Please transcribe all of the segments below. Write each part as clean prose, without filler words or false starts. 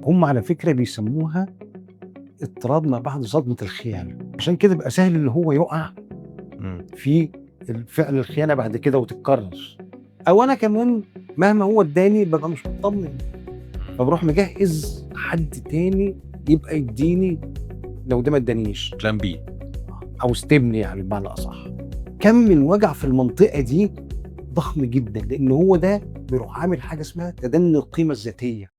هم على فكرة بيسموها اضطراب ما بعد صدمة الخيانة، عشان كده بيبقى سهل إن هو يُقع في فعل الخيانة بعد كده وتتكرر، أو أنا كمان مهما هو ادّاني بابقى مش متطمن، فباروح مجهّز حد تاني يبقى يدّيني لو ده ما ادّانيش، بلان بي. أو استبني يعني بمعنى أصح. كم الوجع في المنطقة دي ضخم جدًا، لإن هو ده بيروح عامل حاجة اسمها تدني القيمة الذاتية.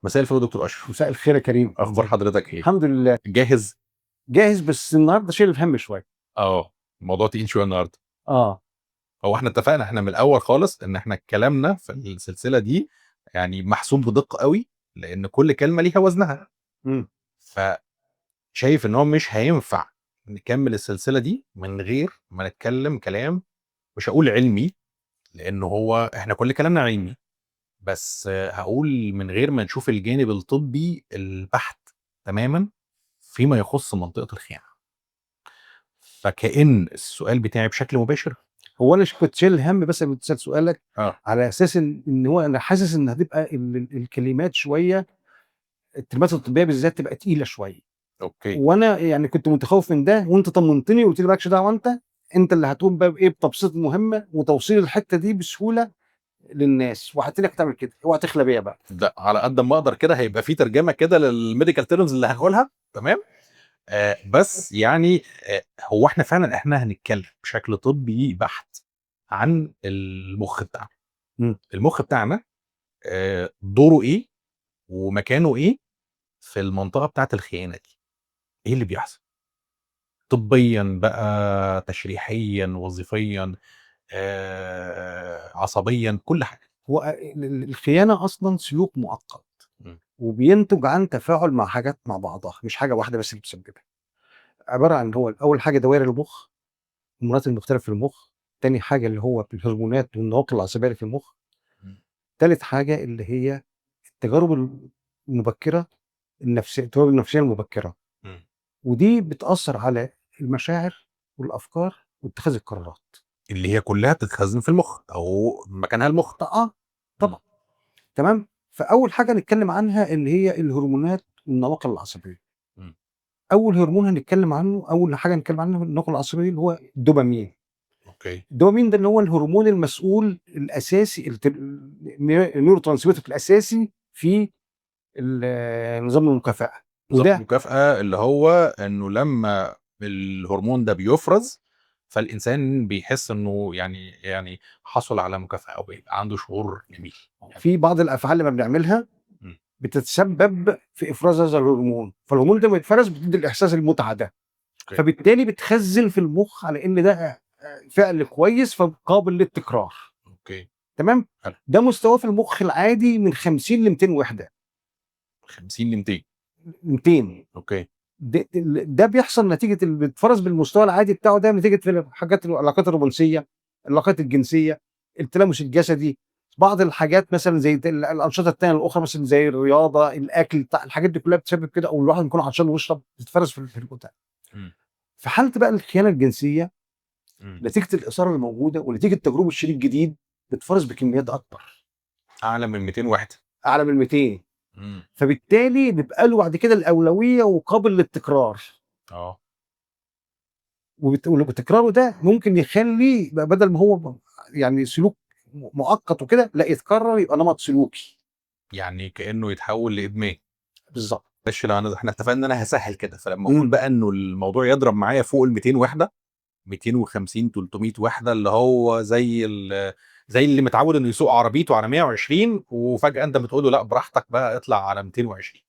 مساء الفل يا دكتور أشرف، مساء الخير يا كريم، أخبار حضرتك إيه؟ الحمد لله. جاهز؟ جاهز، بس النهارده شايل الهَم شوية. الموضوع تقيل شوية النهارده. آه. هو إحنا اتفقنا إحنا من الأول خالص إن إحنا كلامنا في السلسلة دي يعني محسوب بدقة أوي، لإن كل كلمة ليها وزنها. إمم. فشايف إن هو مش هينفع نكمل السلسلة دي من غير ما نتكلم كلام مش هاقول علمي، لإن هو إحنا كل كلامنا علمي، بس هاقول من غير ما نشوف الجانب الطبي البحت تمامًا فيما يخص منطقة الخيانة. فكأن السؤال بتاعي بشكل مباشر هو أنا كنت شايل الهَم بس قبل ما تسأل سؤالك، آه. على أساس إن هو أنا حاسس إن هتبقى الكلمات شوية، الكلمات الطبية بالذات تبقى تقيلة شوية، أوكي. وأنا يعني كنت متخوّف من ده، وأنت طمنتني وقُلت لي ما لكش دعوة أنت اللي هتقوم بقى بإيه، بتبسيط المهمة وتوصيل الحتّة دي بسهولة للناس، وهاتينك تعمل كده، اوعى تخلى بيّا بقى. ده على قد ما أقدر كده هيبقى في ترجمة كده للmedical terms اللي هاقولها، تمام. بس يعني هو إحنا فعلًا هنتكلم بشكل طبي بحت عن المُخ بتاعنا. إمم. المُخ بتاعنا دوره إيه ومكانه إيه في المنطقة بتاعة الخيانة دي، إيه اللي بيحصل؟ طبيًا بقى، تشريحيًا، وظيفيًا، عصبيًا، كل حاجة. هو الخيانة أصلًا سلوك مؤقت، إمم. وبينتج عن تفاعل مع حاجات مع بعضها، مش حاجة واحدة بس اللي بتسببها. عبارة عن هو أول حاجة دوائر المُخ، الهرمونات المختلفة في المُخ، تاني حاجة اللي هو الهرمونات والنواقل العصبية اللي في المُخ، إمم. تالت حاجة اللي هي التجارب المبكرة، التجارب النفسية المبكرة، إمم. ودي بتأثّر على المشاعر والأفكار واتخاذ القرارات. اللي هي كلّها بتتخزن في المُخ أو مكانها المُخ. إمم. طبعًا، تمام؟ فأول حاجة نتكلّم عنها اللي هي الهرمونات والنواقل العصبية. إمم. أول هرمون هنتكلّم عنه، أول حاجة هنتكلّم عنها النواقل العصبية اللي هو الدوبامين. أوكي. الدوبامين ده اللي هو الهرمون المسؤول الأساسي النيوروترانسميتر الأساسي في نظام المكافأة، نظام وده المكافأة اللي هو إنه لمّا الهرمون ده بيُفرز، فالإنسان بيحس إنه يعني حصل على مكافأة أو بيبقى عنده شعور جميل. في بعض الأفعال لمّا بنعملها إمم. بتتسبب في إفراز هذا الهرمون، فالهرمون ده لمّا يتفرز بتدّي الإحساس المتعة ده، أوكي. فبالتالي بتخزّن في المُخ على إن ده فعل كويس فقابل للتكرار، أوكي. تمام؟ حلو. ده مستواه في المُخ العادي من 50 ل200 وحدة، 50 ل200. 200. أوكي. ده بيحصل نتيجة بيتفرز بالمستوى العادي بتاعه ده نتيجة في الحاجات العلاقات الرومانسية، العلاقات الجنسية، التلامس الجسدي، بعض الحاجات مثلًا زي الأنشطة التانية الأخرى مثلًا زي الرياضة، الأكل، بتاع الحاجات دي كلها بتسبب كده، أو الواحد بيكون عطشان ويشرب بتتفرز في البتاع. إمم. في حالة بقى الخيانة الجنسية إمم. نتيجة الإثارة اللي موجودة ونتيجة تجربة شريك جديد بتتفرز بكميات أكبر، أعلى من 200 وحدة. أعلى من 200، إمم. فبالتالي بيبقى له بعد كده الأولوية وقابل للتكرار. آه. وتكراره ده ممكن يخلّي يبقى بدل ما هو يعني سلوك مؤقت وكده، لأ يتكرر يبقى نمط سلوكي. يعني كإنه يتحول لإدمان. بالضبط. معلش لو إحنا اتفقنا إن أنا هاسهّل كده، فلمّا أقول إمم. بقى إنه الموضوع يضرب معايا فوق ال200 وحدة، 250، 300 وحدة، اللي هو زي اللي متعوّد إنه يسوق عربيته على 120 وفجأة أنت بتقول له لأ براحتك بقى اطلع على 220،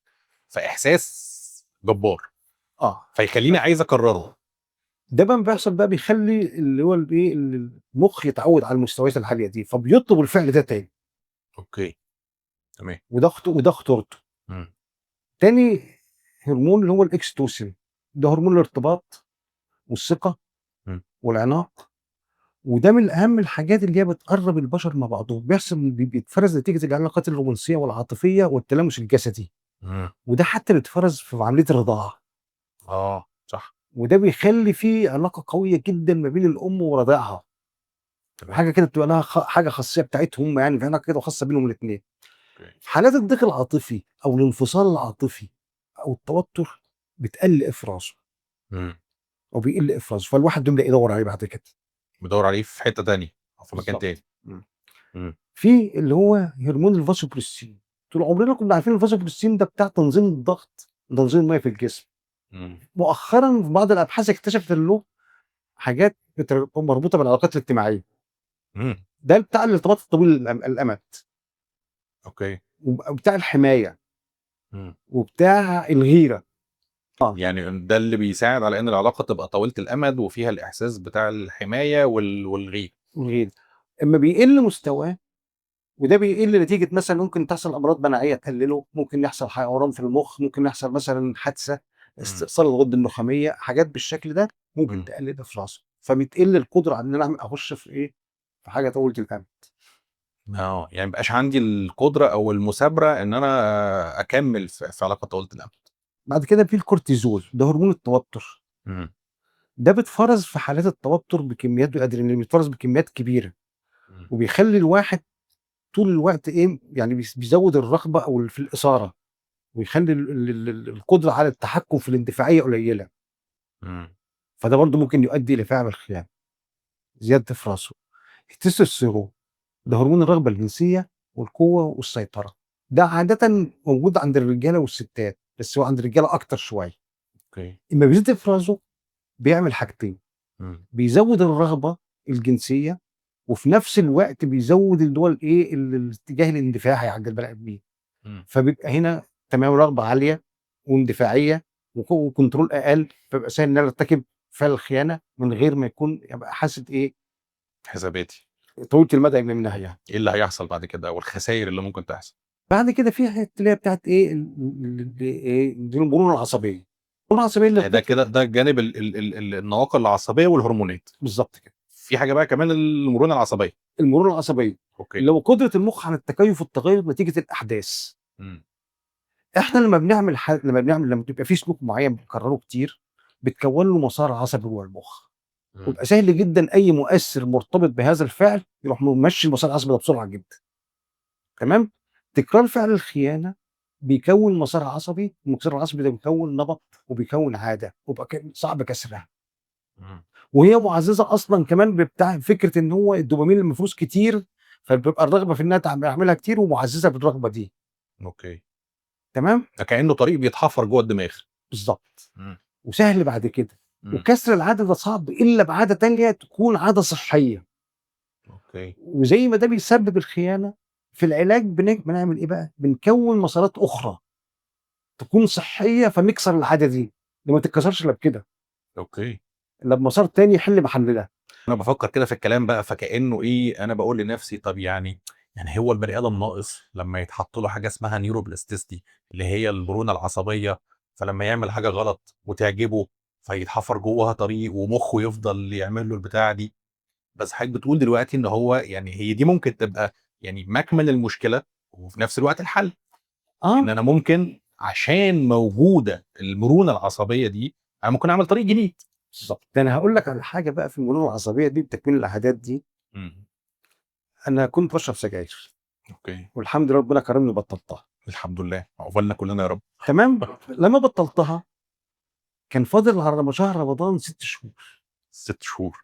فإحساس جبار، آه. فيخلّيني عايز أكرّره. ده بقى بيحصل بقى بيخلّي اللي هو الإيه، المُخ يتعوّد على المستويات العالية دي، فبيطلب الفعل ده تاني، أوكي. تمام. وده خطورته. إمم. تاني هرمون اللي هو الأكسيتوسين، ده هرمون الارتباط والثقة إمم. والعناق، وده من أهم الحاجات اللي هي بتقرّب البشر مع بعضهم، بيتفرز نتيجة العلاقات الرومانسية والعاطفية والتلامس الجسدي. إمم. وده حتى بيتفرز في عملية الرضاعة، صح. وده بيخلّي في علاقة قوية جدًا ما بين الأم ورضيعها، حاجه كده بتبقى لها حاجه خاصيه بتاعتهم يعني، في حاجه كده خاصه بينهم الاثنين. أوكي. في حالات الضيق العاطفي او الانفصال العاطفي او التوتر بتقل افرازه او بيقل افرازه، فالواحد بيبدا يدور عليه بعد كده، بيدور عليه في حته تانية او في مكان بالظبط. تاني. في اللي هو هرمون الفازوبريسين، طول عمرنا كنا عارفين الفازوبريسين ده بتاع تنظيم الضغط، تنظيم الميه في الجسم. مؤخرا في بعض الابحاث اكتشفت ان له حاجات مربوطه بالعلاقات الاجتماعيه، ده بتاع الارتباط الطويل الامد، اوكي، وبتاع الحمايه، وبتاع الغيره. يعني ده اللي بيساعد على ان العلاقه تبقى طويله الامد وفيها الاحساس بتاع الحمايه والغير. اما بيقل مستواه، وده بيقل نتيجه مثلا ممكن تحصل امراض مناعيه تقلله، ممكن يحصل اورام في المخ، ممكن يحصل مثلا حادثه، استئصال الغده النخاميه، حاجات بالشكل ده ممكن تقلل افرازه، فبتقل القدره على ان انا اخش في ايه، في حاجه طويله الامد. يعني مبقاش عندي القدره او المثابره ان انا اكمل في علاقه طويله الامد. بعد كده في الكورتيزول، ده هرمون التوتر. ده بيتفرز في حالات التوتر بكميات الادرينالين، بيتفرز بكميات كبيره، وبيخلي الواحد طول الوقت ايه يعني، بيزود الرغبه او في الاثاره، ويخلي القدره على التحكم في الاندفاعيه قليله. فده برضه ممكن يؤدي لفعل الخيانه، زياده افرازه. التستوستيرون، ده هرمون الرغبه الجنسيه والقوه والسيطره. ده عاده موجود عند الرجاله والستات، بس هو عند الرجاله اكتر شويه. اوكي. اما بيزيد افرازه بيعمل حاجتين، بيزود الرغبه الجنسيه، وفي نفس الوقت بيزود اللي هو الايه الاتجاه الاندفاعي عند البني ادمين. فبيبقى هنا تمام رغبه عاليه واندفاعيه وكنترول اقل، فبيبقى سهل ان انا ارتكب فعل الخيانه من غير ما يكون يبقى حاسه ايه، حساباتي طويله المدى منها يعني. ايه اللي هيحصل بعد كده او الخسائر اللي ممكن تحصل. بعد كده في حته اللي هي بتاعت ايه دي المرونه العصبيه. المرونه العصبيه اللي ده كده ده جانب النواقل العصبيه والهرمونات. بالظبط كده. في حاجه بقى كمان المرونه العصبيه. المرونه العصبيه اوكي. اللي هو قدره المخ على التكيف والتغير نتيجه الاحداث. احنا لما بيبقى في سلوك معين بنكرره كتير، بتكون له مسار عصبي جوه المخ، ويبقى سهل جدا اي مؤثر مرتبط بهذا الفعل يروح ممشي المسار العصبي ده بسرعه جدا. تمام. تكرار فعل الخيانه بيكون مسار عصبي، المسار العصبي ده بيكون نمط وبيكون عاده، ويبقى صعب كسرها. وهي معززه اصلا كمان بتاع فكره ان هو الدوبامين المفروز كتير، فبيبقى الرغبه في انها تعملها كتير ومعززه بالرغبه دي. اوكي. تمام. ده كانه طريق بيتحفر جوه الدماغ. بالظبط. وسهل بعد كده. وكسر العاده ده صعب الا بعاده تانية تكون عاده صحيه. اوكي. وزي ما ده بيسبب الخيانه، في العلاج بنعمل ايه بقى؟ بنكون مسارات اخرى تكون صحيه، فنكسر العاده دي اللي ما تتكسرش الا بكده، اوكي. الا بمسار تاني يحل محل ده. انا بفكر كده في الكلام بقى، فكانه ايه، انا بقول لنفسي طب يعني هو البني ادم ناقص لما يتحط له حاجه اسمها نيوروبلاستيستي اللي هي المرونه العصبيه، فلما يعمل حاجه غلط وتعجبه فيتحفر جواها طريق ومخه يفضل يعمل له البتاعه دي. بس حضرتك بتقول دلوقتي ان هو هي دي ممكن تبقى مكمن المشكله وفي نفس الوقت الحل. ان انا ممكن عشان موجوده المرونه العصبيه دي انا ممكن اعمل طريق جديد. بالظبط. ده انا هقول لك على حاجه بقى في المرونه العصبيه دي بتكوين العادات دي. انا كنت بشرب سجاير. اوكي. والحمد لله ربنا كرمني بطلتها. الحمد لله، عقبالنا كلنا يا رب. تمام. لما بطلتها كان فاضل على شهر رمضان 6 شهور. 6 شهور.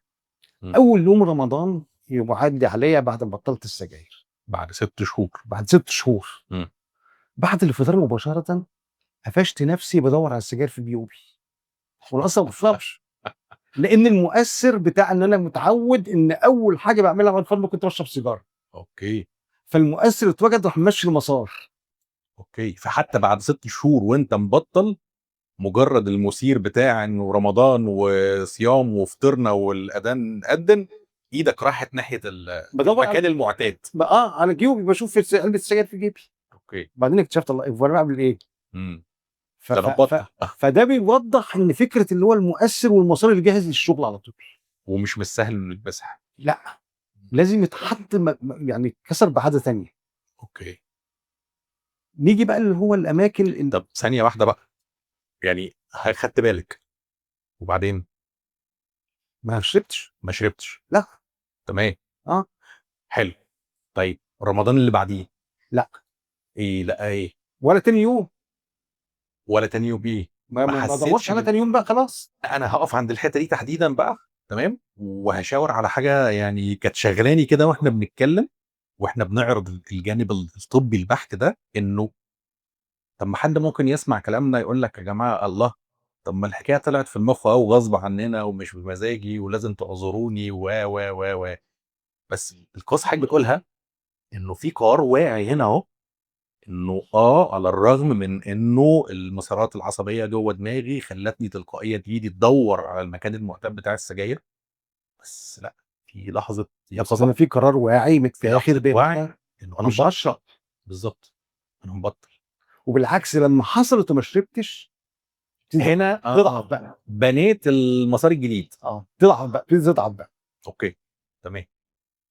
اول يوم رمضان يعدي عليا بعد ما بطلت السجاير، بعد 6 شهور. بعد 6 شهور. بعد الفطار مباشره قفشت نفسي بدور على السجاير في جيوبي، وانا اصلا ما بشربش. لان المؤثر بتاع ان انا متعود ان اول حاجه بعملها بعد الفطار كنت بشرب سيجاره. اوكي. فالمؤثر اتوجد، راح ماشي المسار. اوكي. فحتى بعد 6 شهور وانت مبطل، مجرد المثير بتاع انه رمضان وصيام وفطرنا والاذان اذن، ايدك راحت ناحيه المكان المعتاد. على جيوبي، بشوف في علبه السجاير في جيبي. اوكي. بعدين اكتشفت الله وانا بعمل ايه. ده فده بيوضح ان فكره اللي هو المؤثر والمسار اللي جاهز للشغل على طول، ومش من السهل انه يتمسح. لا، لازم يتحط يعني يتكسر بعاده ثانيه. اوكي. نيجي بقى اللي هو الاماكن. طب ثانيه واحده بقى، خدت بالك وبعدين ما شربتش. ما شربتش. لا. تمام. حلو. طيب رمضان اللي بعديه لا ايه؟ لا ايه؟ ولا تاني يوم، ولا تاني يوم ايه؟ ما ادورش على تاني يوم بقى خلاص. انا هقف عند الحته دي تحديدا بقى، تمام، وهشاور على حاجه يعني كانت شغلاني كده واحنا بنتكلم واحنا بنعرض الجانب الطبي البحت ده، انه طب ما حد ممكن يسمع كلامنا يقول لك يا جماعه الله، طب ما الحكايه طلعت في المخ او غصب عننا ومش بمزاجي ولازم تعذروني و بس القصه حاجه بتقولها انه في قرار واعي هنا اهو، انه على الرغم من انه المسارات العصبيه جوه دماغي خلتني تلقائيه تيجي تدور على المكان المعتاد بتاع السجاير، بس لا، في لحظه بس انا يقظه، في قرار واعي في متاخد لحظه وعي بان انه انا مش مبطل. هشرب. بالظبط، انا مبطل. وبالعكس لما حصلت وما شربتش هنا تضعف بقى. بنيت المسار الجديد. تضعف بقى، تضعف بقى. اوكي تمام.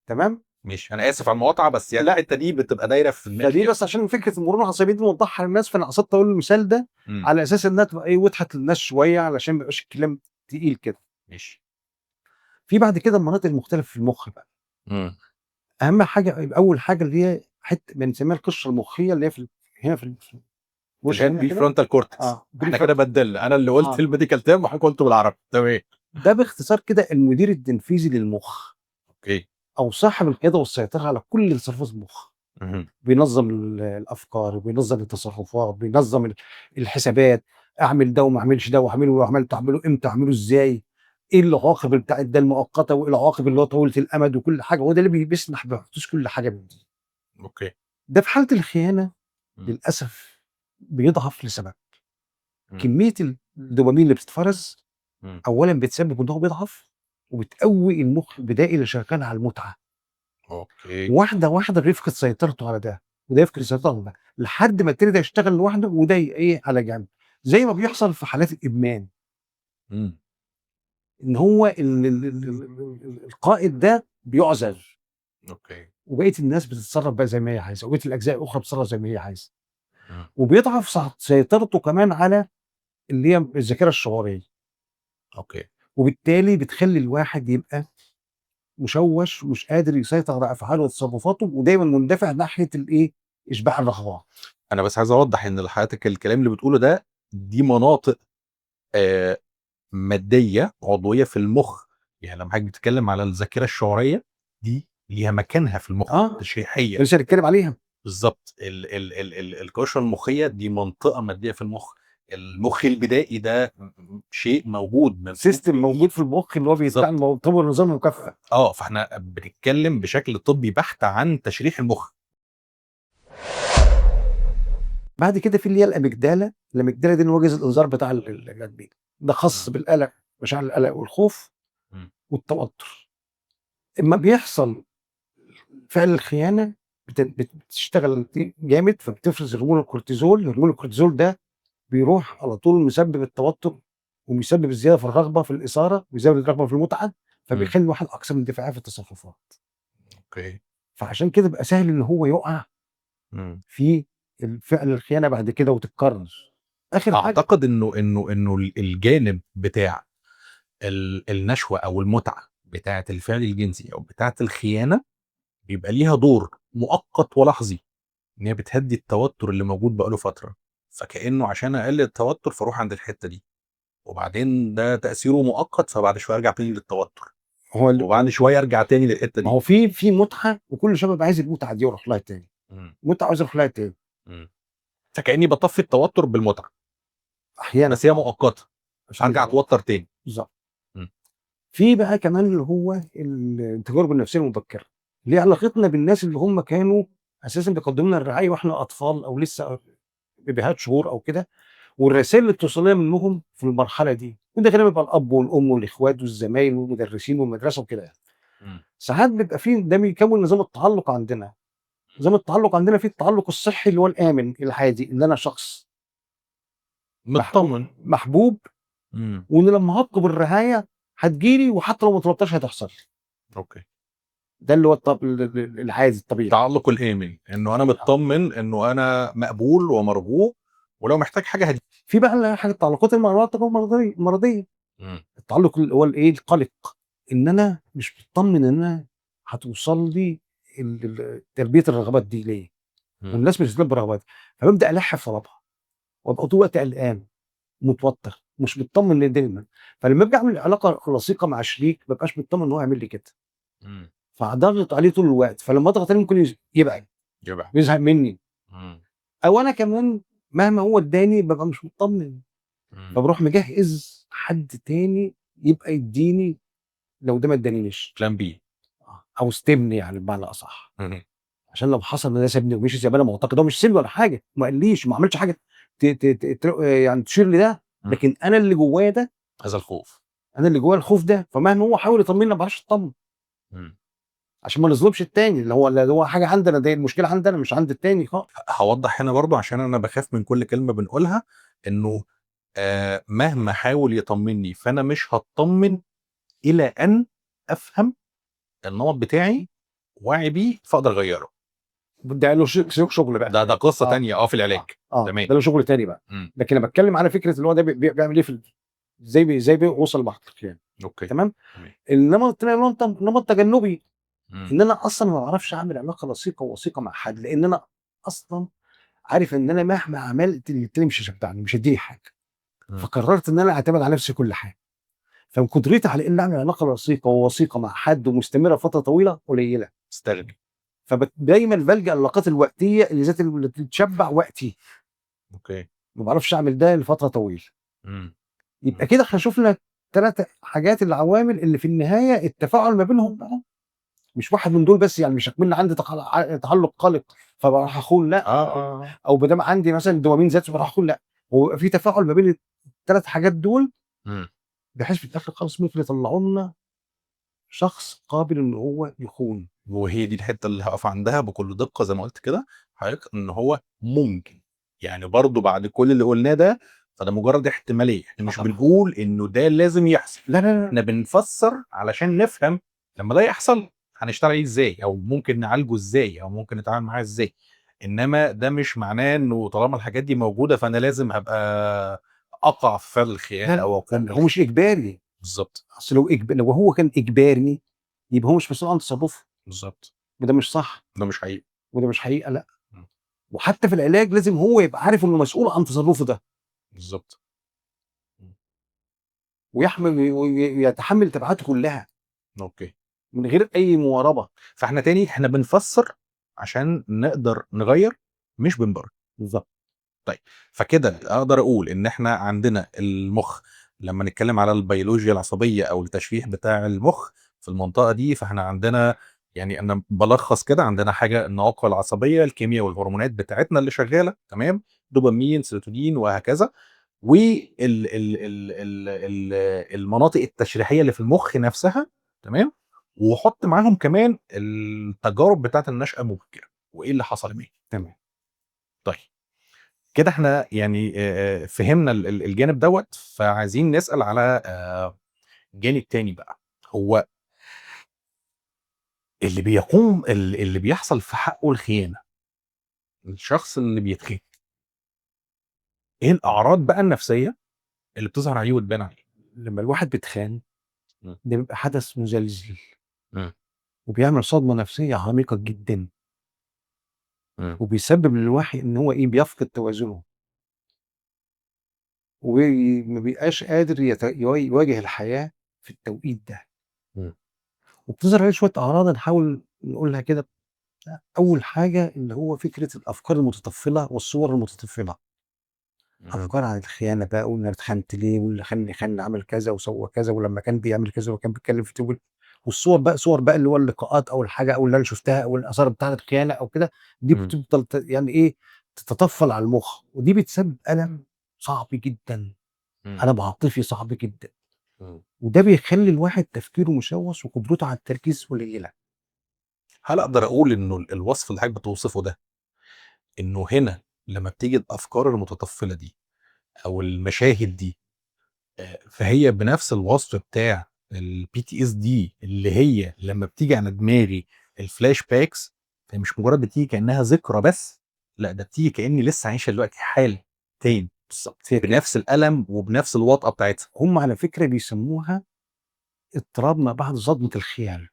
تمام. ماشي، انا اسف على المقاطعه بس يعني الحته دي بتبقى دايره في فدي دماغي. بس عشان فكره المرونه العصبيه دي موضحها للناس، فانا قصدت اقول المثال ده على اساس انها تبقى ايه، وضحت للناس شويه علشان ما يبقاش الكلام تقيل كده. ماشي. في بعد كده المناطق المختلفه في المخ بقى. اهم حاجه، اول حاجه اللي هي حته بنسميها القشره المخيه اللي هي هنا في اللي هي البري فرونتال كورتكس. احنا كده بدلنا، انا اللي قلت الميديكال تيرم وحضرتك قلته بالعربي. تمام. ده باختصار كده المدير التنفيذي للمخ. اوكي. او صاحب القياده والسيطره على كل تصرفات المخ. بينظم الافكار، بينظم التصرفات، بينظم الحسابات. اعمل ده وما اعملش ده، واعمله وعملته اعمله امتى، اعمله ازاي، ايه العواقب بتاعت ده المؤقته وايه العواقب اللي هو طويله الامد وكل حاجه. هو ده اللي بيسمح بحدوث كل حاجه من دي. اوكي. ده في حاله الخيانه للاسف بيضعف لسبب. كميه الدوبامين اللي بتتفرز اولا بتسبب ان هو بيضعف، وبتقوي المخ البدائي اللي شغال على المتعه. اوكي. واحده واحده بيفقد سيطرته على ده، وده يفقد سيطرته على ده، لحد ما التاني ده يشتغل لوحده وده ايه على جنب. زي ما بيحصل في حالات الادمان. ان هو القائد ده بيعزل. اوكي. وبقيه الناس بتتصرف بقى زي ما هي عايزه، وبقيه الاجزاء الاخرى بتتصرف زي ما هي عايزه. وبيضعف سيطرته كمان على اللي هي الذاكره الشعوريه. اوكي. وبالتالي بتخلي الواحد يبقى مشوش ومش قادر يسيطر على افعاله وتصرفاته، ودايما مندفع ناحيه الايه، اشباع الرغبات. انا بس عايز اوضح ان لحضرتك الكلام اللي بتقوله ده دي مناطق ماديه عضويه في المخ. يعني لما حضرتك بتتكلم على الذاكره الشعوريه دي ليها مكانها في المخ تشريحيا. لسه هنتكلم عليها بالظبط. القشره المخيه دي منطقه ماديه في المخ. المخ البدائي ده شيء موجود، سيستم موجود في المخ اللي هو بيتبع النظام المكافئ. فاحنا بنتكلم بشكل طبي بحت عن تشريح المخ. بعد كده في اللي هي الاميجدالا. الاميجدالا دي هو جهاز الانذار بتاع الجنبين، ده خاص بالقلق، مشاعر القلق والخوف والتوتر. اما بيحصل فعل الخيانه بتشتغل جامد، فبتفرز هرمون الكورتيزول. هرمون الكورتيزول ده بيروح على طول مسبب التوتر، وبيسبب الزياده في الرغبه في الاثاره، ويزود الرغبه في المتعه، فبيخلي الواحد اكثر اندفاعيه في التصرفات. اوكي. فعشان كده بقى سهل ان هو يقع في الفعل الخيانه بعد كده وتتكرر. اخر حاجه اعتقد انه الجانب بتاع النشوه او المتعه بتاعه الفعل الجنسي او بتاعه الخيانه بيبقى ليها دور مؤقت ولحظي، ان هي بتهدي التوتر اللي موجود بقاله فتره، فكانه عشان اقلل التوتر فاروح عند الحته دي، وبعدين ده تاثيره مؤقت فبعد شويه ارجع تاني للتوتر، وبعد شويه ارجع تاني للحته دي. ما هو في متعه، وكل شباب عايز المتعه دي يروح لها تاني. متعه عايز يروح لها تاني. فكاني بطفي التوتر بالمتعه احيانا، بس هي مؤقته، ارجع اتوتر تاني. بالظبط. في بقى كمان اللي هو التجارب النفسيه المبكره، اللي هي علاقتنا بالناس اللي هم كانوا اساسا بيقدموا لنا الرعايه واحنا اطفال او لسه بيبيهات شهور او كده، والرسائل اللي بتوصل لنا منهم في المرحله دي، وده غالبا بيبقى الاب والام والاخوات والزمايل والمدرسين والمدرسه وكده يعني. ساعات بيبقى في ده بيكون نظام التعلق عندنا. نظام التعلق عندنا فيه التعلق الصحي اللي هو الامن الهادي، ان انا شخص مطمن محبوب، وان لما هطلب الرعايه هتجيلي، وحتى لو ما طلبتهاش هتحصل. اوكي. ده اللي هو العادي الطبيعي، التعلق الامن، انه انا مطمن انه انا مقبول ومرغوب، ولو محتاج حاجه هدي. في بقى حاجه التعلقات المرضيه. التعلق اللي هو الايه، القلق، ان انا مش مطمن ان انا هتوصل لي تلبيه الرغبات دي ليه؟ والناس مش بتلبي رغباتي، فببدا الح في طلبها وابقى طول الوقت قلقان متوتر مش مطمن دايما. فلما باجي اعمل علاقه لصيقه مع شريك ما ببقاش مطمن ان هو يعمل لي كده، فهضغط عليه طول الوقت، فلما اضغط عليه ممكن يبعد يزهق مني، او انا كمان مهما هو اداني ببقى مش مطمن، فبروح مجهز حد تاني يبقى يديني لو ده ما ادانيش بلان بي او استبني يعني بمعنى اصح. عشان لو حصل ان ده سابني ومشي زي ما انا معتقد، هو مش سابني ولا حاجه، ما قاليش ما عملش حاجه يعني تشير لي ده، لكن انا اللي جوايا ده، هذا الخوف، انا اللي جوايا الخوف ده، فمهما هو حاول يطمني ما بعرفش اطمن عشان ما نظلمش التاني، اللي هو حاجه عندنا، دي المشكله عندنا مش عند التاني خالص. هوضح هنا برضو عشان انا بخاف من كل كلمه بنقولها، انه مهما حاول يطمني فانا مش هطمن الى ان افهم النمط بتاعي واعي بيه فاقدر اغيره. ده له شغل بقى، ده قصه تانية في العلاج. تمام، ده له شغل تاني بقى. لكن انا بتكلم على فكره اللي هو ده بيعمل ايه في ازاي بيوصل لمرحله الخيانه. اوكي تمام. النمط التاني اللي هو نمط تجنبي، ان انا اصلا ما بعرفش اعمل علاقه لصيقه ووثيقه مع حد، لان انا اصلا عارف ان انا مهما عملت التاني مش هيشجعني، مش هيديني حاجه، فقررت ان انا اعتمد على نفسي كل حاجه، فمن قدرتي على ان اعمل علاقه لصيقه ووثيقه مع حد ومستمره فتره طويله قليله، استغني. فدايما بلجأ للعلاقات الوقتيه اللي تشبع وقتي. اوكي. ما بعرفش اعمل ده لفتره طويله. يبقى كده احنا شفنا 3 حاجات، العوامل اللي في النهايه التفاعل ما بينهم بقى مش واحد من دول بس، يعني مش هكمل عندي تعلق قلق فبروح اخون، لا. او ما دام عندي مثلا دوبامين ذاتي فبروح اخون، لا. هو في تفاعل ما بين ال3 حاجات دول، بحيث في الاخر خالص ممكن يطلعوا لنا شخص قابل ان هو يخون. وهي دي الحته اللي هقف عندها بكل دقه زي ما قلت كده حضرتك، ان هو ممكن يعني برضو بعد كل اللي قلناه ده فده مجرد احتماليه، احنا مش بنقول انه ده لازم يحصل، لا احنا بنفسر علشان نفهم لما ده يحصل هنشتغل عليه ازاي، او ممكن نعالجه ازاي، او ممكن نتعامل معاه ازاي. انما ده مش معناه انه طالما الحاجات دي موجوده فانا لازم هبقى اقع في فعل الخيانه او اكون. هو مش اجباري. بالظبط. اصل لو هو كان اجباري يبقى هو مش مسؤول عن تصرفه. بالظبط. وده مش صح. ده مش حقيقي. وده مش حقيقه، لا. وحتى في العلاج لازم هو يبقى عارف انه مسؤول عن تصرفه ده. بالظبط. ويحمل ويتحمل تبعاته كلها. اوكي. من غير اي مواربه. فاحنا تاني احنا بنفسر عشان نقدر نغير، مش بنبرر. بالظبط. طيب فكده اقدر اقول ان احنا عندنا المخ، لما نتكلم على البيولوجيا العصبيه او التشريح بتاع المخ في المنطقه دي، فاحنا عندنا يعني انا بلخص كده، عندنا حاجه النواقل العصبيه، الكيمياء والهرمونات بتاعتنا اللي شغاله تمام، دوبامين سيروتونين وهكذا، والمناطق التشريحيه اللي في المخ نفسها تمام، وحط معاهم كمان التجارب بتاعت النشأة المبكرة وايه اللي حصل معاك. تمام. طيب كده احنا يعني فهمنا الجانب دوت، فعايزين نسأل على جانب تاني بقى، هو اللي بيحصل في حقه الخيانة، الشخص اللي بيتخان، ايه الاعراض بقى النفسية اللي بتظهر عليه وتبان عليه؟ لما الواحد بيتخان ده بيبقى حدث مزلزل، م. وبيعمل صدمه نفسيه عميقه جدا، م. وبيسبب للواحد ان هو بيفقد توازنه، وما بيبقاش قادر يواجه الحياه في التوقيت ده. م. وبتظهر عليه شويه اعراض نحاول نقولها كده. اول حاجه اللي هو فكره الافكار المتطفله والصور المتطفله. افكار عن الخيانه بقى، وانا اتخنت ليه، واللي خاني عمل كذا وسوى كذا، ولما كان بيعمل كذا وكان بيتكلم في تقول، والصور بقى صور بقى اللي هو اللقاءات او الحاجه او اللي انا شفتها او الاثار بتاعه الخيانه او كده، دي بتفضل يعني تتطفل على المخ، ودي بتسبب الم صعب جدا، الم عاطفي صعب جدا، وده بيخلي الواحد تفكيره مشوش وقدرته على التركيز قليله. هل اقدر اقول انه الوصف اللي حضرتك بتوصفه ده، انه هنا لما بتيجي الافكار المتطفله دي او المشاهد دي فهي بنفس الوصف بتاع البي تي اس دي اللي هي لما بتيجي على دماغي الفلاش باكس، فهي مش مجرد بتيجي كانها ذكرى بس، لا ده بتيجي كاني لسه عايشه دلوقتي حال تاني بالظبط بنفس الالم وبنفس الوطأه بتاعتها. هم على فكره بيسموها اضطراب ما بعد صدمه الخيال.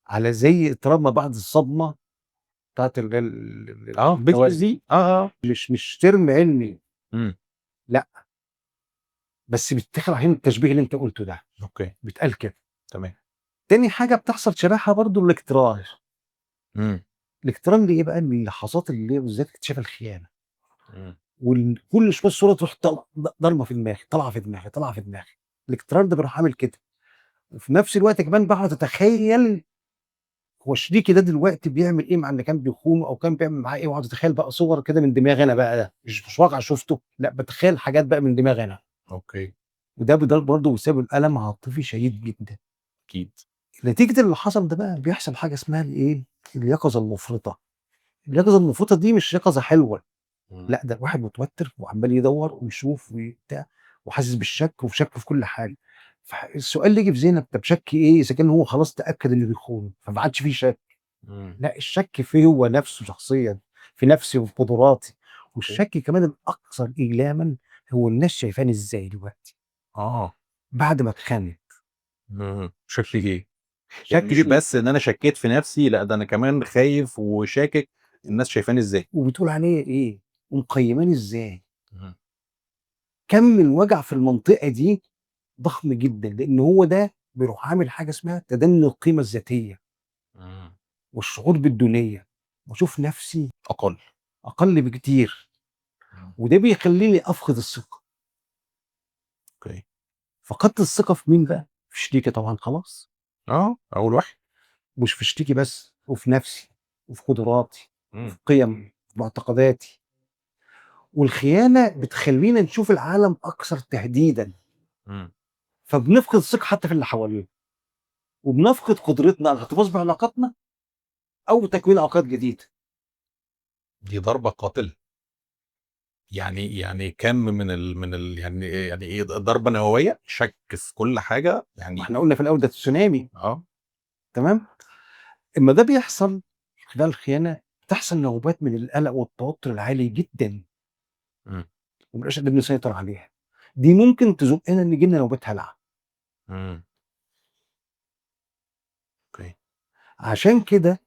على زي اضطراب ما بعد الصدمه بتاعت بيتكس دي مش ترم علمي، امم لا، بس بيتاخد عشان التشبيه اللي انت قلته ده، اوكي بيتقال كده. تمام. تاني حاجه بتحصل شبهها برضو الاقتران. امم الاقتران دي ايه بقى؟ من اللحظات اللي هي بالذات اكتشاف الخيانه، امم وكل شويه الصوره تروح ضربه في دماغي، طالعه في دماغي، طالعه في دماغي. الاقتران ده بيروح عامل كده. وفي نفس الوقت كمان بقعد اتخيل هو شريكي ده دلوقتي بيعمل ايه مع اللي كان بيخونه، او كان بيعمل معاه ايه، واقعد اتخيل بقى صور كده من دماغي انا بقى، ده مش واقع شفته، لا بتخيل حاجات بقى من دماغي انا. اوكي وده برضه بيسبب الم عاطفي شديد جدا. اكيد. نتيجه اللي حصل ده بقى بيحصل حاجه اسمها الايه، اليقظه المفرطه. اليقظه المفرطه دي مش يقظه حلوه، لا، ده واحد متوتر وعمال يدور ويشوف وبتاع، وحاسس بالشك وفي شك في كل حاجه. فالسؤال اللي يجي في ذهنك، طب شك ايه اذا كان هو خلاص تاكد انه بيخونه فما عادش فيه شك؟ امم لا، الشك فيه هو نفسه شخصيا، في نفسي وفي قدراتي. اوكي. والشك كمان الاكثر ايلاما هو الناس شايفاني ازاي دلوقتي اه بعد ما اتخانق. شكلي ايه؟ يعني شك مش دي بس ان انا شكيت في نفسي، لا ده انا كمان خايف وشاكك الناس شايفاني ازاي. وبتقول عليا ايه ومقيماني ازاي. مم. كم الوجع في المنطقه دي ضخم جدا، لان هو ده بيروح عامل حاجه اسمها تدني القيمه الذاتيه مم. والشعور بالدونيه، واشوف نفسي اقل. اقل بكتير. مم. وده بيخليني افقد الثقه. اوكي. فقدت الثقه في مين بقى؟ في شريكي طبعا، خلاص. اول واحد. مش في شريكي بس، وفي نفسي، وفي قدراتي، وفي مم. قيم، في معتقداتي. والخيانه بتخلينا نشوف العالم اكثر تهديدا، مم. فبنفقد الثقه حتى في اللي حوالينا، وبنفقد قدرتنا على الاحتفاظ بعلاقاتنا او تكوين علاقات جديده. دي ضربة قاتلة. يعني كم يعني ايه ضربة نووية، شك في كل حاجة ما يعني. احنا قلنا في الاول ده تسونامي. اه تمام. اما ده بيحصل خلال الخيانه، بتحصل نوبات من القلق والتوتر العالي جدا، مم. ومبقاش قادرين نسيطر عليها. دي ممكن تزقنا ان يجي لنا نوبات هلع. مم. اوكي. عشان كده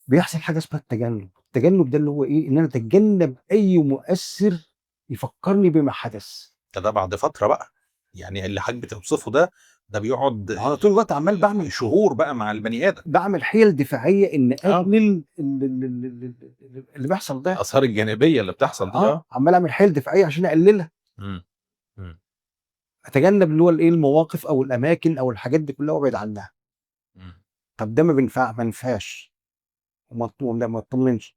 بيحصل حاجه اسمها التجنب. التجنب ده اللي هو ايه؟ ان انا اتجنب اي مؤثر يفكرني بما حدث. ده بعد فترة بقى، يعني اللي حضرتك بتوصفه ده بيقعد انا طول الوقت عمال بعمل شهور بقى مع البني ادم. حيل دفاعيه ان اه اقلل اللي بيحصل ده. الاثار الجانبية اللي بتحصل دي. عمال اعمل حيل دفاعيه عشان اقللها. مم. مم. اتجنب اللي هو الايه، المواقف او الاماكن او الحاجات دي كلها وابعد عنها. مم. طب ده ما ينفعش، ما اطمنش.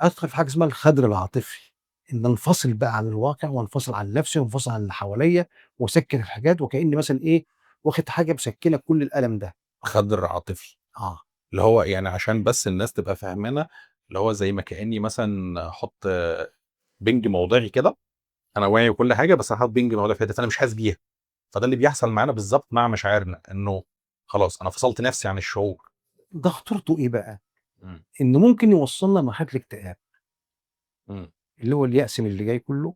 ادخل في حاجه اسمها الخدر العاطفي، ان انفصل بقى عن الواقع، وانفصل عن نفسي، وانفصل عن اللي حواليا، واسكن الحاجات، وكاني مثلا ايه، واخد حاجه مسكنه كل الالم ده. خدر عاطفي. اه اللي هو يعني عشان بس الناس تبقى فاهمانه، اللي هو زي ما كاني مثلا احط بنج موضعي كده، انا واعي وكل حاجه بس هحط بنج موضعي في حته انا مش حاسس بيها. فده اللي بيحصل معانا بالظبط مع مشاعرنا، انه خلاص انا فصلت نفسي عن الشعور. ده خطورته ايه بقى؟ مم. انه ممكن يوصلنا لمرحله الاكتئاب، مم. اللي هو اليأس من اللي جاي كله،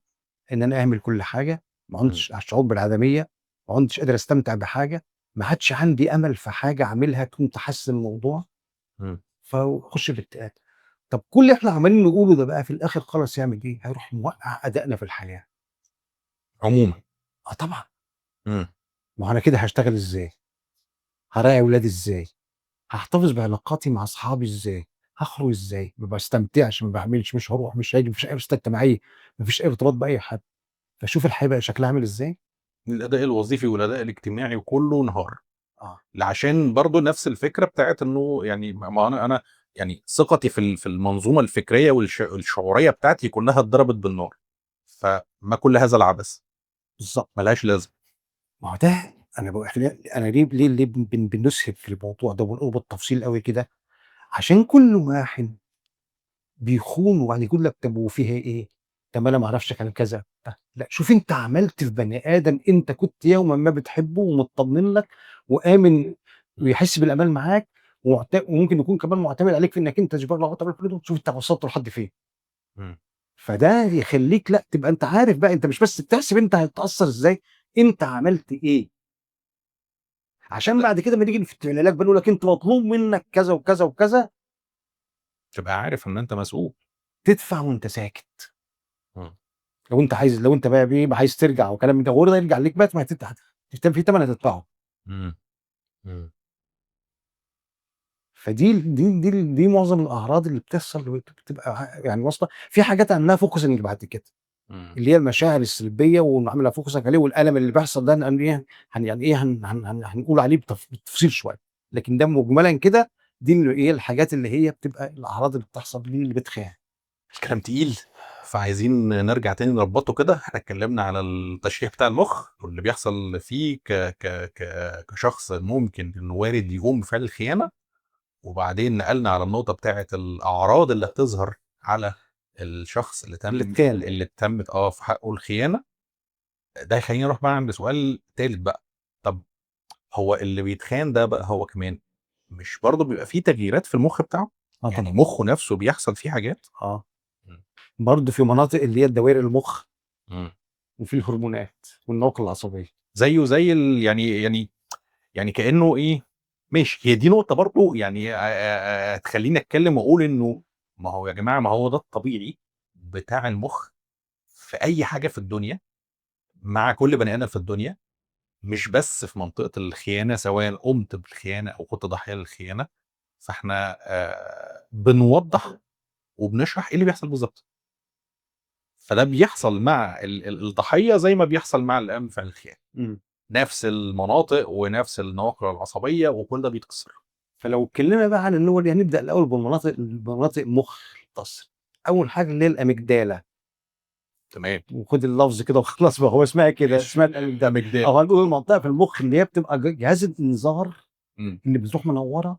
ان انا اهمل كل حاجه، ما مم. عدتش الشعور بالعدميه، ما عدتش قادر استمتع بحاجه، ما عادش عندي امل في حاجه اعملها تكون تحسن الموضوع، مم. فاخش في الاكتئاب. طب كل اللي احنا عمالين نقوله ده بقى في الاخر خالص يعمل ايه؟ هيروح موقع ادائنا في الحياه. عموما. اه طبعا. مم. ما هو انا كده هشتغل ازاي؟ هراعي اولادي ازاي؟ هحتفظ بعلاقاتي مع اصحابي ازاي؟ هخرج ازاي؟ ما بستمتعش، ما بعملش، مش هروح، مش هاجي، مفيش اي وسيله اجتماعيه، مفيش اي ارتباط باي حد. فشوف الحياه بقى شكلها عامل ازاي. الاداء الوظيفي والاداء الاجتماعي كله انهار. اه عشان برضو نفس الفكره بتاعت انه يعني ما انا يعني ثقتي في المنظومه الفكريه والشعوريه بتاعتي كلها اتضربت بالنار. فما كل هذا العبث بالظبط. ملهاش لازمه. ما هو ده انا بقول انا ليه بنسهب في الموضوع ده ونقول بالتفصيل قوي كده؟ عشان كل واحد بيخون وبعد يقول لك طب وفيها ايه؟ طب انا ما اعرفش كان كذا. لا، شوف انت عملت في بني ادم انت كنت يوما ما بتحبه ومطمن لك وامن، ويحس بالامان معاك، وممكن يكون كمان معتمد عليك في انك انت تجبر له عطا بالفلوس. شوف انت وصلت لحد فين. مم. فده يخليك لا تبقى انت عارف بقى، انت مش بس بتحسب انت هتتاثر ازاي، انت عملت ايه. عشان بعد كده لما نيجي في العلاج بنقول لك انت مطلوب منك كذا وكذا وكذا، تبقى عارف ان انت مسؤول. تدفع وانت ساكت. مم. لو انت بقى بقى عايز ترجع وكلام من ده وده يرجع ليك بقى، ما هتدفع في ثمن هتدفعه. مم. مم. دي معظم الاعراض اللي بتحصل بتبقى يعني واصله في حاجات عنها فوكسنج بعد كده، مم. اللي هي المشاعر السلبيه ونعملها فوكسنج عليه، والالم اللي بيحصل ده يعني ايه هنقول عليه بالتفصيل شويه، لكن ده مجملا كده دي اللي ايه الحاجات اللي هي بتبقى الاعراض اللي بتحصل دي اللي بتخيل. الكلام تقيل، فعايزين نرجع تاني نربطه كده. احنا اتكلمنا على التشريح بتاع المخ واللي بيحصل فيه كشخص ممكن انه وارد يقوم بفعل الخيانه، وبعدين نقلنا على النقطه بتاعه الاعراض اللي هتظهر على الشخص اللي تمت في حقه الخيانه. ده يخلينا نروح بقى عند سؤال تالت بقى. طب هو اللي بيتخان ده بقى هو كمان مش برضه بيبقى فيه تغييرات في المخ بتاعه؟ يعني مخه نفسه بيحصل فيه حاجات. برضه في مناطق اللي هي الدوائر المخ مم. وفي الهرمونات والنواقل العصبيه زيه زي يعني كانه ايه. ماشي، هي دي نقطه برضه يعني تخليني اتكلم واقول انه ما هو يا جماعه، ما هو ده الطبيعي بتاع المخ في اي حاجه في الدنيا، مع كل بني ادم في الدنيا، مش بس في منطقه الخيانه، سواء قمت بالخيانه او كنت ضحيه للخيانه. فاحنا بنوضح وبنشرح ايه اللي بيحصل بالظبط. فده بيحصل مع الضحيه زي ما بيحصل مع اللي قام بفعل الخيانه. نفس المناطق ونفس النواقل العصبيه وكل ده بيتكسر. فلو اتكلمنا بقى عن اللي هو هنبدا الاول بمناطق مخ تصل. اول حاجه اللي هي الاميجدالا. تمام. وخد اللفظ كده وخلاص بقى، هو اسمها كده، اسمها الاميجدالا، او هنقول المنطقه في المخ اللي هي بتبقى جهاز الانذار اللي بتروح منوره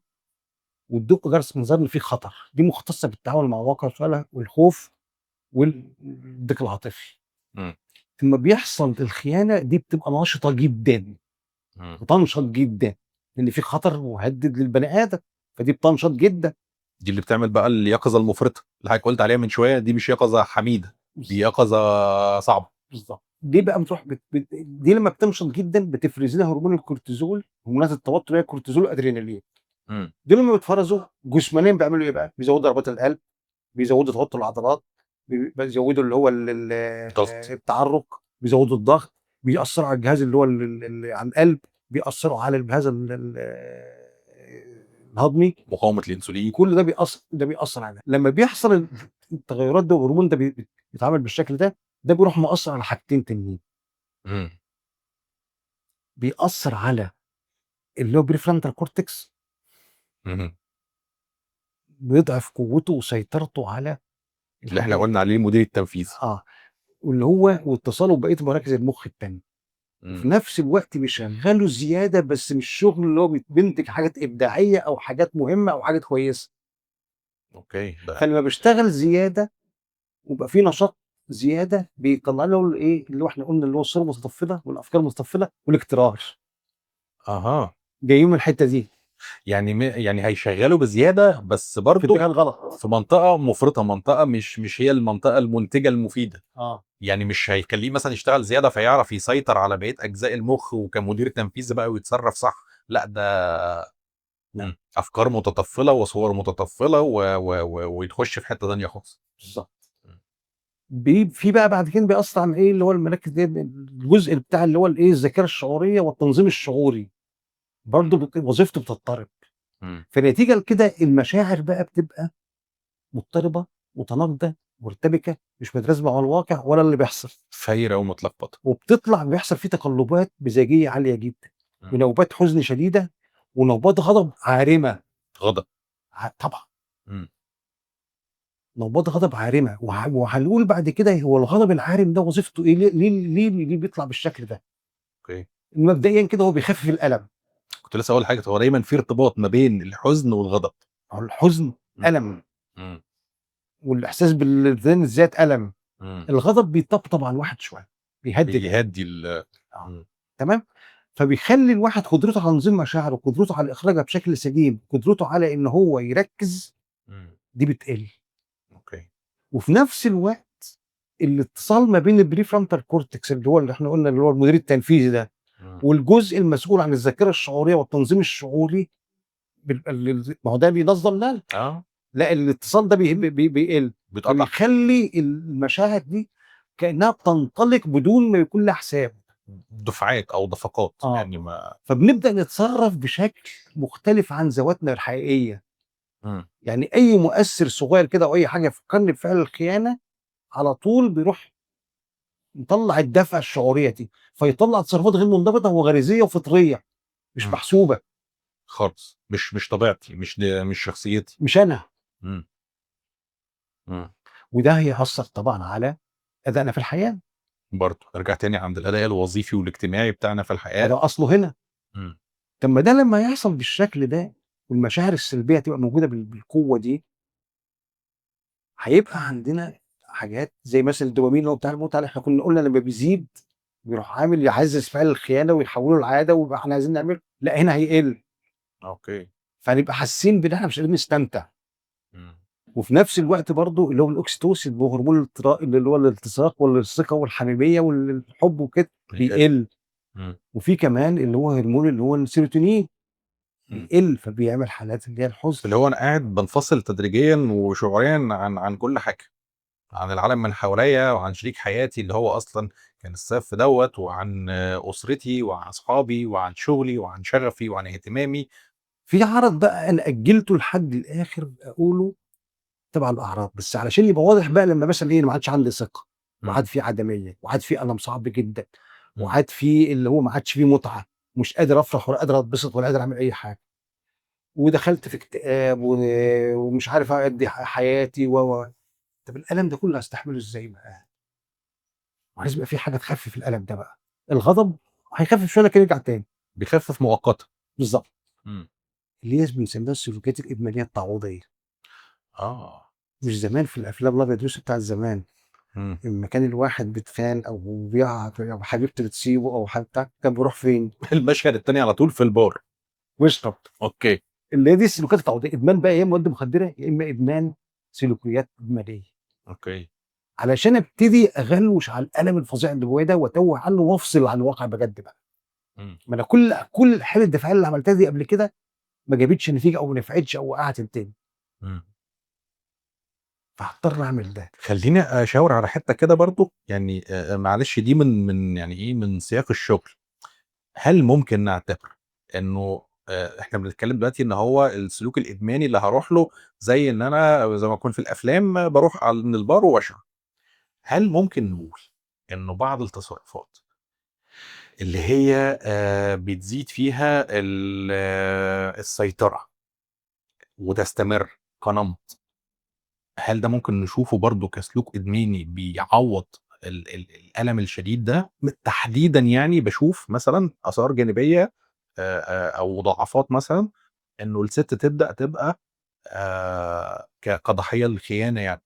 وتدق جرس انذار ان في خطر. دي مختصه بالتعامل مع واقع الفعل والخوف والضيق العاطفي. لما بيحصل الخيانه دي بتبقى نشطه جدا وتنشط جدا، لان في خطر مهدد للبني ادم، فدي بتنشط جدا. دي اللي بتعمل بقى اليقظه المفرطه اللي حضرتك قلت عليها من شويه. دي مش يقظه حميده، دي يقظه صعبه. بالظبط. دي بقى بتروح دي لما بتنشط جدا بتفرز لها هرمون الكورتيزول، هرمونات التوتر، هي الكورتيزول والادرينالين. دول لما بيتفرزوا جسمانيا بيعملوا ايه بقى؟ بيزودوا ضربات القلب، بيزودوا توتر العضلات، بيزودوا اللي هو التعرق، بيزودوا الضغط، بيأثروا على الجهاز اللي هو على القلب، بيأثروا على الجهاز الهضمي، مقاومه الانسولين. كل ده بيأثر على لما بيحصل التغيرات ده والهرمون ده بيتعامل بالشكل ده. ده بيروح مؤثر على حاجتين تانيين. بيأثر على اللي هو بريفرونتال كورتكس، بيضعف قوته وسيطرته على اللي احنا قلنا عليه المدير التنفيذي. واللي هو واتصاله ببقيه مراكز المخ التانية. في نفس الوقت بيشغله زياده، بس مش شغل اللي هو بينتج حاجات ابداعيه او حاجات مهمه او حاجات كويسه. اوكي. فلما بيشتغل زياده ويبقى في نشاط زياده، بيطلع له الايه اللي احنا قلنا اللي هو الصوره المستفضه والافكار المستفضه والاكترار. جايين من الحته دي. يعني هيشغلوا بزياده، بس برضه في اتجاه الغلط، في منطقه مفرطه، منطقه مش هي المنطقه المنتجه المفيده. يعني مش هيخليه مثلا يشتغل زياده فيعرف يسيطر على بقيه اجزاء المخ وكمدير تنفيذي بقى ويتصرف صح. لا، ده افكار متطفله وصور متطفله ويخش في حته ثانيه خالص. بالظبط. في بقى بعد كده بيأثر على ايه اللي هو المراكز دي، الجزء بتاع اللي هو الايه الذاكره الشعوريه والتنظيم الشعوري، برضه وظيفته بتضطرب. فنتيجه لكده المشاعر بقى بتبقى مضطربه متناقضه مرتبكه، مش مترازمه مع الواقع ولا اللي بيحصل، فايره ومتلخبطه، وبتطلع بيحصل فيه تقلبات مزاجيه عاليه جدا، ونوبات حزن شديده، ونوبات غضب عارمه. غضب طبعا. نوبات غضب عارمه، وهنقول بعد كده هو الغضب العارم ده وظيفته ايه، ليه بيطلع بالشكل ده. اوكي. مبدئيا كده هو بيخفف الالم. كنت لسه اقول حاجه، هو دايما في ارتباط ما بين الحزن والغضب. الحزن الم، والاحساس بالذات الم. الغضب بيطبطب على الواحد شويه، بيهدي تمام. فبيخلي الواحد قدرته على تنظيم مشاعره، قدرته على اخراجها بشكل سليم، قدرته على ان هو يركز، دي بتقل. اوكي. وفي نفس الوقت الاتصال ما بين البريفرونتال كورتكس اللي هو اللي احنا قلنا اللي هو المدير التنفيذي ده والجزء المسؤول عن الذاكره الشعوريه والتنظيم الشعوري ما هو ده بينظم ده. لا الاتصال ده بيقل، بيتقطع، بيخلي المشاهد دي كانها بتنطلق بدون ما يكون لها حساب، دفعات او دفقات يعني ما فبنبدا نتصرف بشكل مختلف عن ذواتنا الحقيقيه. مم. يعني اي مؤثر صغير كده او اي حاجه يفكرني بفعل الخيانه على طول بيروح مطلع الدفعه الشعوريه دي، فيطلع تصرفات غير منضبطه وغريزيه وفطريه مش محسوبه. خالص مش طبيعتي، مش شخصيتي، مش انا. مم. مم. وده هيأثر طبعا على ادائنا في الحياه. برضه ارجع تاني عند الاداء الوظيفي والاجتماعي بتاعنا في الحياه. ده اصله هنا. مم. طب ما ده لما يحصل بالشكل ده والمشاعر السلبيه تبقى موجوده بالقوه دي، هيبقى عندنا حاجات زي مثلا الدوبامين اللي هو بتاع المتعه اللي احنا كنا قلنا لما بيزيد بيروح عامل يعزز فعل الخيانه ويحوله لعاده ويبقى احنا عايزين نعمله، لا هنا هيقل. اوكي. فنبقى حاسين بان احنا مش قادرين نستمتع. مم. وفي نفس الوقت برضه اللي هو الاكسيتوسين اللي هو هرمون اللي هو الالتصاق والثقه والحميميه والحب وكده بيقل. وفي كمان اللي هو هرمون اللي هو السيروتونين بيقل، فبيعمل حالات اللي هي الحزن، اللي هو انا قاعد بنفصل تدريجيا وشعوريا عن كل حاجه، عن العالم من حواليا وعن شريك حياتي اللي هو اصلا كان السقف دوت، وعن اسرتي وعن اصحابي وعن شغلي وعن شغفي وعن اهتمامي. في عرض بقى انا اجلته لحد الاخر اقوله تبع الاعراض، بس علشان يبقى واضح بقى لما مثلا ايه ما عادش عندي ثقه وعاد في عدميه وعاد في الم صعب جدا وعاد في اللي هو ما عادش فيه متعه، مش قادر افرح ولا قادر اتبسط ولا قادر اعمل اي حاجه، ودخلت في اكتئاب ومش عارف اادي حياتي طب الالم ده كله هستحمله ازاي بقى؟ لازم يبقى في حاجه تخفف الالم ده بقى. الغضب هيخفف شويه لكن يرجع تاني. بيخفف مؤقتا. بالظبط. مم. اللي هي بنسميها السلوكيات الادمانيه التعويضيه. اه. مش زمان في الافلام الابيض والاسود بتاعت زمان مم. لما كان الواحد بيتخان او بيقع او حبيبته بتسيبه او حتى كان بيروح فين؟ المشهد التاني على طول في البار. ويشرب. اوكي. اللي هي دي السلوكيات التعويضيه، ادمان بقى يا اما مواد مخدره يا اما ادمان سلوكيات ادمانيه. اوكي. علشان ابتدي اغلوش على الالم الفظيع اللي جوايا ده واتوه عنه وافصل عن الواقع بجد بقى. ما انا كل حاله الدفاعيه اللي عملتها دي قبل كده ما جابتش نتيجه او ما نفعتش او وقعت التاني. مم. فهضطر اعمل ده. خليني اشاور على حته كده برضو يعني معلش دي من يعني ايه من سياق الشغل. هل ممكن نعتبر انه احنا بنتكلم دلوقتي ان هو السلوك الادماني اللي هروح له زي ان انا زي ما اكون في الافلام بروح على من البار واشرب، هل ممكن نقول انه بعض التصرفات اللي هي بتزيد فيها السيطرة وتستمر كنمط، هل ده ممكن نشوفه برضه كسلوك إدماني بيعوّض الألم الشديد ده؟ تحديدًا يعني باشوف مثلًا آثار جانبية أو مضاعفات مثلًا، إنه الست تبقى كضحية للخيانة يعني،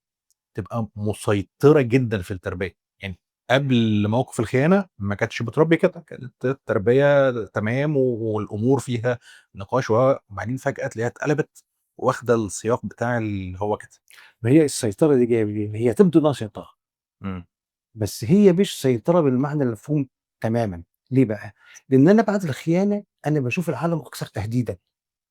تبقى مسيطرة جدًا في التربية، يعني قبل موقف الخيانة ما كانتش بتربي كده، كانت التربية تمام والأمور فيها نقاش وبعدين فجأة تلاقيها اتقلبت واخدة السياق بتاع اللي هو كده. ما هي السيطره دي جايه منين؟ هي تبدو انها سيطره إمم. بس هي مش سيطره بالمعنى المفهوم تماما. ليه بقى؟ لان انا بعد الخيانه انا بشوف العالم اكثر تهديدا،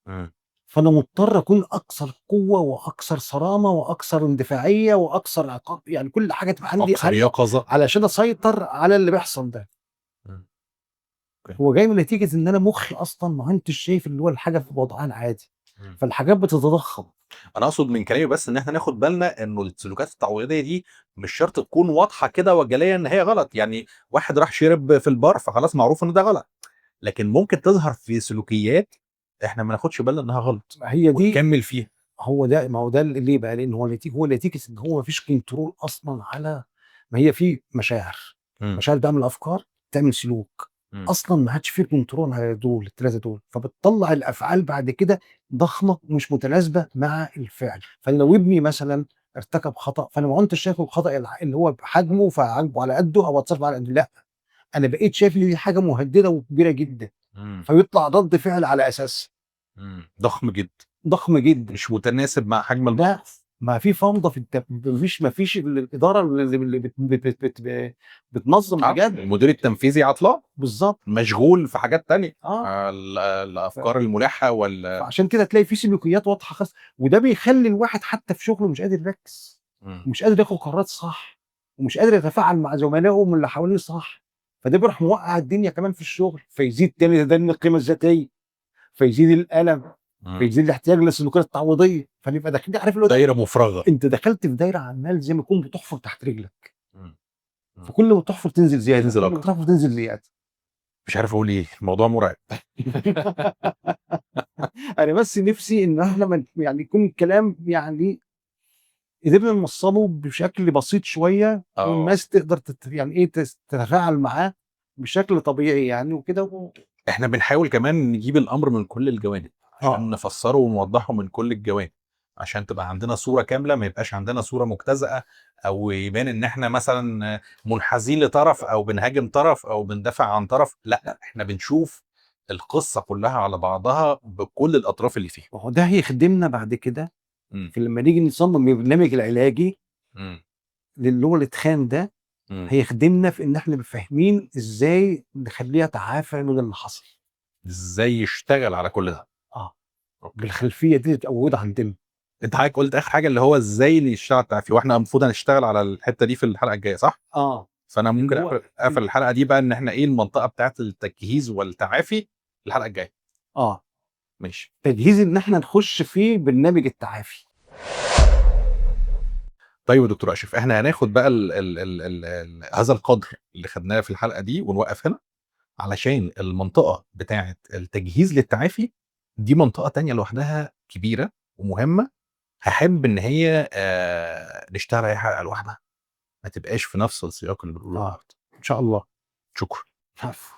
إمم. فانا مضطر اكون اكثر قوه واكثر صرامه واكثر اندفاعيه واكثر عقاب، يعني كل حاجه تبقى عندي أكثر يقظة. علشان اسيطر على اللي بيحصل ده. إمم. أوكي. هو جاي من نتيجه ان انا مخي اصلا ما انتش شايف اللي هو الحاجه في وضعها العادي، إمم. فالحاجات بتتضخم. أنا أقصد من كلامي بس إن إحنا ناخد بالنا إنه السلوكيات التعويضية دي مش شرط تكون واضحة كده وجلية إن هي غلط، يعني واحد راح شرب في البار فخلاص معروف إن ده غلط، لكن ممكن تظهر في سلوكيات إحنا ما ناخدش بالنا إنها غلط ما هي دي ونكمل فيها. هو ده ما هو ده ليه بقى؟ لان هو نتيجه ان هو ما فيش كنترول اصلا على ما هي في مشاعر. إمم. مشاعر بتعمل افكار تعمل سلوك. إمم. اصلا ما عادش فيه كنترول على دول الثلاثه دول، فبتطلع الافعال بعد كده ضخمه ومش متناسبه مع الفعل. فلو ابني مثلا ارتكب خطا فانا ما كنتش شايف الخطا اللي هو بحجمه فعاجبه على قده او اتصرف على قده، لا انا بقيت شايف ان دي حاجه مهدده وكبيره جدا، إمم. فيطلع رد فعل على اساس ضخم جدًا، ضخم جدا. مش متناسب مع حجم ده ما في فوضى في ما فيش الاداره اللي بتنظم بجد. المدير التنفيذي عطلان بالظبط. مشغول في حاجات تانية. اه الافكار الملحه فعشان كده تلاقي في سلوكيات واضحه خالص، وده بيخلي الواحد حتى في شغله مش قادر يركز، ومش قادر ياخد قرارات صح، ومش قادر يتفاعل مع زملائهم اللي حواليه صح. فده بيروح موقع الدنيا كمان في الشغل، فيزيد تاني ده القيمه الذاتيه، فيزيد الالم، فيزيد الاحتياج للسلوكيات التعويضيه، فنبقى داخلين عارف اللي هو دايره مفرغه. انت دخلت في دايره عمال زي ما تكون بتحفر تحت رجلك، مم. فكل ما تحفر تنزل زياده، تنزل كل ما أكتر. تحفر تنزل زياده. مش عارف اقول ايه، الموضوع مرعب. انا بس نفسي ان احنا يعني يكون الكلام يعني قدرنا نوصله بشكل بسيط شويه، والناس تقدر يعني ايه تتفاعل معاه بشكل طبيعي يعني وكده. احنا بنحاول كمان نجيب الامر من كل الجوانب عشان نفسره ونوضحه من كل الجوانب، عشان تبقى عندنا صورة كاملة، ما يبقاش عندنا صورة مجتزأة او يبان ان احنا مثلا منحازين لطرف او بنهاجم طرف او بندافع عن طرف. لا، احنا بنشوف القصة كلها على بعضها بكل الاطراف اللي فيها. وهو ده هيخدمنا بعد كده في لما نيجي نصمم البرنامج العلاجي اللي هو الاتخان ده، هيخدمنا في ان احنا فاهمين ازاي نخليها تعافى من اللي حصل، ازاي يشتغل على كل ده. بالخلفيه دي تتقوض عندنا. انت حضرتك قلت اخر حاجه اللي هو ازاي اللي يشتغل تعافي، واحنا المفروض هنشتغل على الحته دي في الحلقه الجايه، صح؟ فانا ممكن اقفل الحلقه دي بقى ان احنا ايه المنطقه بتاعه التجهيز والتعافي الحلقه الجايه. ماشي. تجهيز ان احنا نخش في برنامج التعافي. طيب يا دكتور اشرف، احنا هناخد بقى هذا القدر اللي خدناه في الحلقه دي ونوقف هنا، علشان المنطقه بتاعه التجهيز للتعافي دي منطقه تانية لوحدها كبيره ومهمه. هحب ان هي نشتغل عليها حلقه لوحدها، ما تبقاش في نفس السياق اللي بنقوله. ان شاء الله. شكرا. عفو.